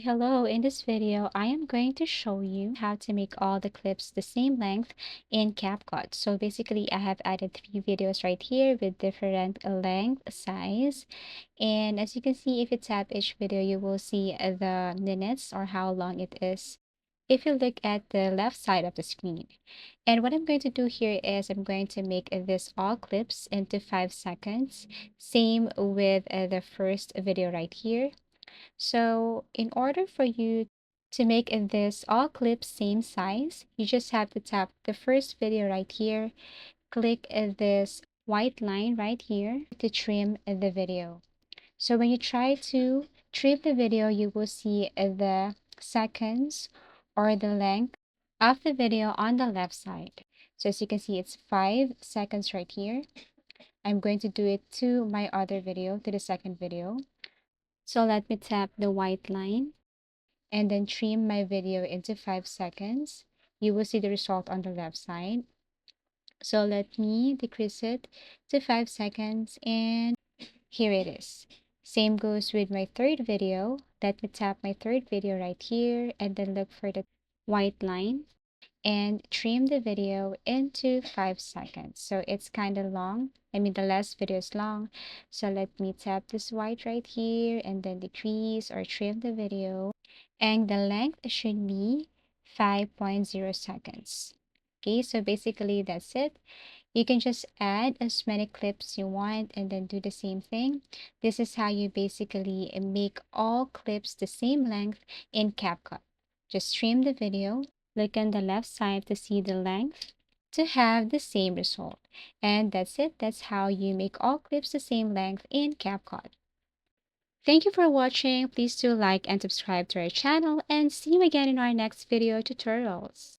hello. In this video, I am going to show you how to make all the clips the same length in Capcut. So basically, I have added 3 videos right here with different length, size. And as you can see, if you tap each video, you will see the minutes or how long it is if you look at the left side of the screen. And what I'm going to do here is I'm going to make this all clips into 5 seconds. Same with the first video right here. So in order for you to make this all clips same size, you just have to tap the first video right here, click this white line right here to trim the video. So when you try to trim the video, you will see the seconds or the length of the video on the left side. So as you can see, it's 5 seconds right here. I'm going to do it to my other video, to the second video. So let me tap the white line and then trim my video into 5 seconds. You will see the result on the left side. So let me decrease it to 5 seconds and here it is. Same goes with my third video. Let me tap my third video right here and then look for the white line and trim the video into 5 seconds. So it's kind of long. I mean, the last video is long. So let me tap this white right here and then decrease or trim the video. And the length should be 5.0 seconds. Okay, so basically that's it. You can just add as many clips you want and then do the same thing. This is how you basically make all clips the same length in CapCut. Just trim the video, look on the left side to see the length to have the same result. And that's it. That's how you make all clips the same length in CapCut. Thank you for watching. Please do like and subscribe to our channel and see you again in our next video tutorials.